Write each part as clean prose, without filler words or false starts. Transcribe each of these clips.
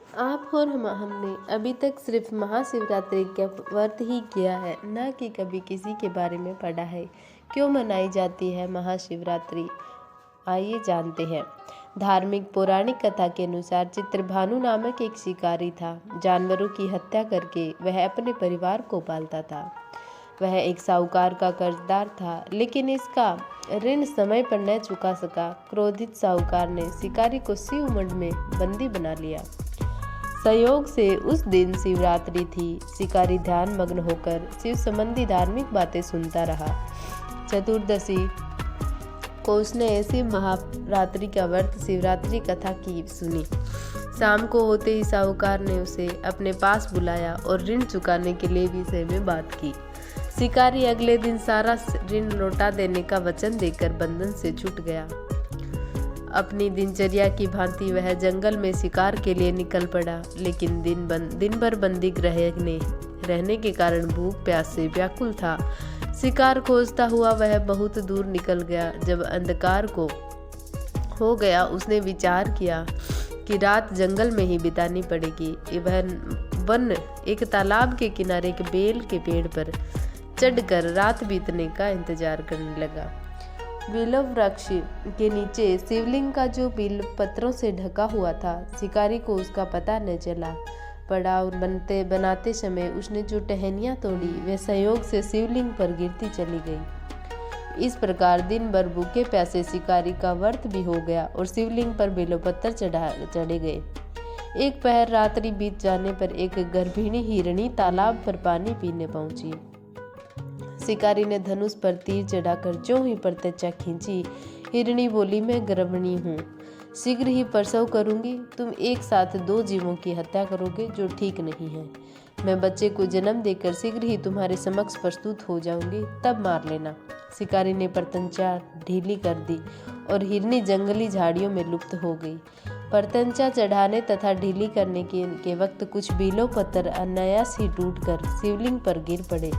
आप और हमने अभी तक सिर्फ महाशिवरात्रि का व्रत ही किया है, न कि कभी किसी के बारे में पढ़ा है। क्यों मनाई जाती है महाशिवरात्रि? आइए जानते हैं। धार्मिक पौराणिक कथा के अनुसार चित्रभानु नामक एक शिकारी था। जानवरों की हत्या करके वह अपने परिवार को पालता था। वह एक साहूकार का कर्जदार था, लेकिन इसका ऋण समय पर न चुका सका। क्रोधित साहूकार ने शिकारी को शिव मंड में बंदी बना लिया। संयोग से उस दिन शिवरात्रि थी। शिकारी ध्यान मग्न होकर शिव संबंधी धार्मिक बातें सुनता रहा। चतुर्दशी को उसने ऐसी महारात्रि का व्रत शिवरात्रि कथा की सुनी। शाम को होते ही साहूकार ने उसे अपने पास बुलाया और ऋण चुकाने के लिए विषय में बात की। शिकारी अगले दिन सारा ऋण लौटा देने का वचन देकर बंधन से छूट गया। अपनी दिनचर्या की भांति वह जंगल में शिकार के लिए निकल पड़ा, लेकिन दिन भर बंदी रहने के कारण भूख प्यास से व्याकुल था। शिकार खोजता हुआ वह बहुत दूर निकल गया। जब अंधकार को हो गया, उसने विचार किया कि रात जंगल में ही बितानी पड़ेगी। वह वन एक तालाब के किनारे एक बेल के पेड़ पर चढ़कर रात बीतने का इंतजार करने लगा। बिल्व वृक्ष के नीचे शिवलिंग का जो बिल पत्रों से ढका हुआ था, शिकारी को उसका पता न चला। पड़ाव बनाते समय उसने जो टहनियाँ तोड़ी, वे संयोग से शिवलिंग पर गिरती चली गई। इस प्रकार दिन भर भूखे प्यासे शिकारी का व्रत भी हो गया और शिवलिंग पर बेलपत्र चढ़े गए। एक पहर रात्रि बीत जाने पर एक गर्भिणी हिरणी तालाब पर पानी पीने पहुंची। शिकारी ने धनुष पर तीर चढ़ाकर ज्यों ही प्रत्यक्षा खींची, हिरणी बोली, मैं गर्भिणी हूँ, शीघ्र ही प्रसव करूंगी। तुम एक साथ 2 जीवों की हत्या करोगे, जो ठीक नहीं है। मैं बच्चे को जन्म देकर शीघ्र ही तुम्हारे समक्ष प्रस्तुत हो जाऊंगी, तब मार लेना। शिकारी ने प्रत्यंचा ढीली कर दी और हिरणी जंगली झाड़ियों में लुप्त हो गई। प्रत्यंचा चढ़ाने तथा ढीली करने के वक्त कुछ बीलो पत्थर अनायास ही टूटकर शिवलिंग पर गिर पड़े।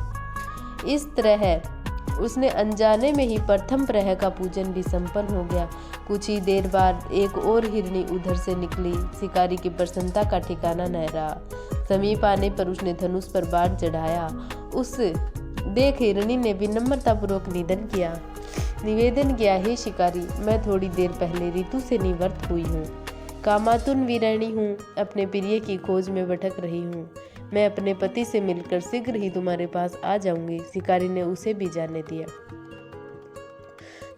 इस तरह उसने अनजाने में ही प्रथम प्रहर का पूजन भी संपन्न हो गया। कुछ ही देर बाद एक और हिरणी उधर से निकली। शिकारी की प्रसन्नता का ठिकाना न रहा। समीप आने पर उसने धनुष पर बाण चढ़ाया। उस देख हिरणी ने विनम्रतापूर्वक निवेदन किया, हे शिकारी, मैं थोड़ी देर पहले ऋतु से निवृत्त हुई हूँ। कामातुर वीराणी हूँ, अपने प्रिय की खोज में भटक रही हूँ। मैं अपने पति से मिलकर शीघ्र ही तुम्हारे पास आ जाऊंगी। शिकारी ने उसे भी जाने दिया।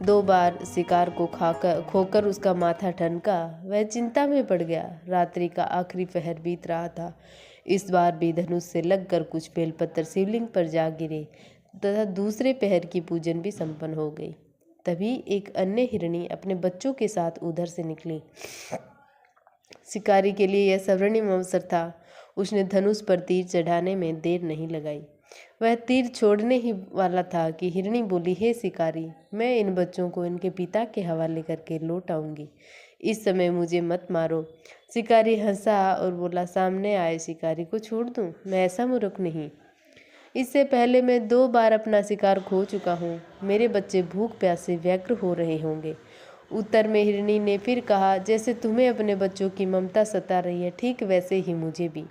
2 बार शिकार को खोकर उसका माथा ठनका। वह चिंता में पड़ गया। रात्रि का आखिरी पहर बीत रहा था। इस बार भी धनुष से लगकर कुछ बेलपत्र शिवलिंग पर जा गिरे तथा दूसरे पहर की पूजन भी संपन्न हो गई। तभी एक अन्य हिरणी अपने बच्चों के साथ उधर से निकली। शिकारी के लिए यह स्वर्णिम अवसर था। उसने धनुष पर तीर चढ़ाने में देर नहीं लगाई। वह तीर छोड़ने ही वाला था कि हिरणी बोली, हे शिकारी, मैं इन बच्चों को इनके पिता के हवाले करके लौट आऊंगी। इस समय मुझे मत मारो। शिकारी हंसा और बोला, सामने आए शिकारी को छोड़ दूं? मैं ऐसा मूर्ख नहीं। इससे पहले मैं 2 बार अपना शिकार खो चुका हूँ। मेरे बच्चे भूख प्यास से व्यग्र हो रहे होंगे। उत्तर में हिरणी ने फिर कहा, जैसे तुम्हें अपने बच्चों की ममता सता रही है, ठीक वैसे ही मुझे भी।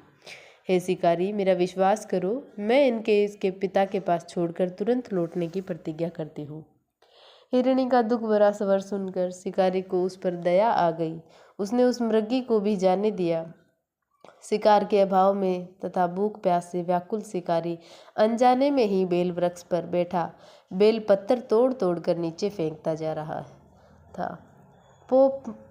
हे शिकारी, मेरा विश्वास करो, मैं इसके पिता के पास छोड़कर तुरंत लौटने की प्रतिज्ञा करती हूँ। हिरणी का दुख भरा स्वर सुनकर शिकारी को उस पर दया आ गई। उसने उस मृगी को भी जाने दिया। शिकार के अभाव में तथा भूख प्यास से व्याकुल शिकारी अनजाने में ही बेल वृक्ष पर बैठा बेल पत्थर तोड़ तोड़ कर नीचे फेंकता जा रहा था।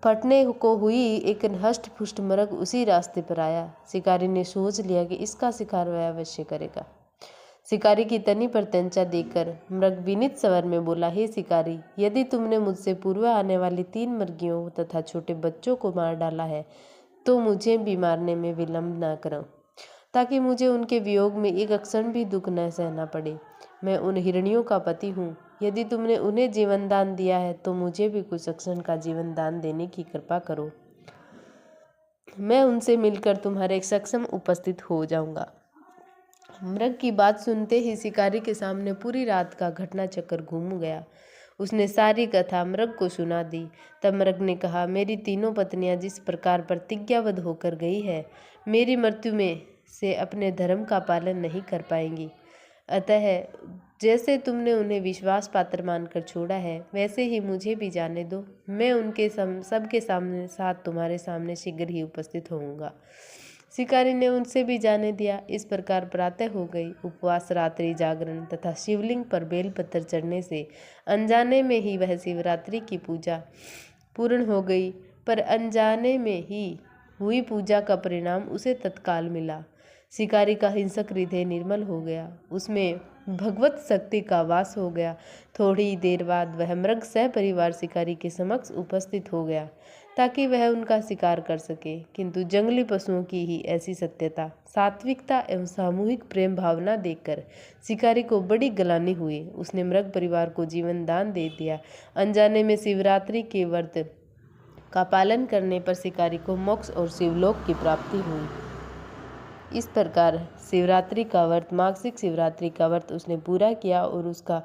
फटने को हुई एक हष्ट पुष्ट मृग उसी रास्ते पर आया। शिकारी ने सोच लिया कि इसका शिकार वह अवश्य करेगा। शिकारी की तनी प्रत्यंचा देखकर मृग विनीत स्वर में बोला, हे शिकारी, यदि तुमने मुझसे पूर्व आने वाली 3 मुर्गियों तथा छोटे बच्चों को मार डाला है, तो मुझे भी मारने में विलंब न करो, ताकि मुझे उनके वियोग में एक क्षण भी दुख न सहना पड़े। मैं उन हिरणियों का पति हूँ। यदि तुमने उन्हें जीवन दान दिया है, तो मुझे भी कुछ क्षण का जीवन दान देने की कृपा करो। मैं उनसे मिलकर तुम्हारे सक्षम उपस्थित हो जाऊंगा। मृग की बात सुनते ही शिकारी के सामने पूरी रात का घटना चक्र घूम गया। उसने सारी कथा मृग को सुना दी। तब मृग ने कहा, मेरी तीनों पत्नियां जिस प्रकार प्रतिज्ञाबद्ध होकर गई है, मेरी मृत्यु में से अपने धर्म का पालन नहीं कर पाएंगी। अतः जैसे तुमने उन्हें विश्वास पात्र मानकर छोड़ा है, वैसे ही मुझे भी जाने दो। मैं उनके सबके साथ तुम्हारे सामने शीघ्र ही उपस्थित होऊंगा। शिकारी ने उनसे भी जाने दिया। इस प्रकार प्रातः हो गई। उपवास, रात्रि जागरण तथा शिवलिंग पर बेलपत्र चढ़ने से अनजाने में ही वह शिवरात्रि की पूजा पूर्ण हो गई। पर अनजाने में ही हुई पूजा का परिणाम उसे तत्काल मिला। शिकारी का हिंसक हृदय निर्मल हो गया, उसमें भगवत शक्ति का वास हो गया। थोड़ी देर बाद वह मृग सह परिवार शिकारी के समक्ष उपस्थित हो गया ताकि वह उनका शिकार कर सके। किंतु जंगली पशुओं की ही ऐसी सत्यता, सात्विकता एवं सामूहिक प्रेम भावना देखकर शिकारी को बड़ी ग्लानि हुई। उसने मृग परिवार को जीवन दान दे दिया। अनजाने में शिवरात्रि के व्रत का पालन करने पर शिकारी को मोक्ष और शिवलोक की प्राप्ति हुई। इस प्रकार शिवरात्रि का व्रत, मासिक शिवरात्रि का व्रत उसने पूरा किया और उसका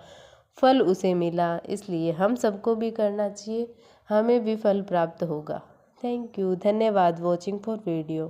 फल उसे मिला। इसलिए हम सबको भी करना चाहिए, हमें भी फल प्राप्त होगा। थैंक यू, धन्यवाद वॉचिंग फॉर वीडियो।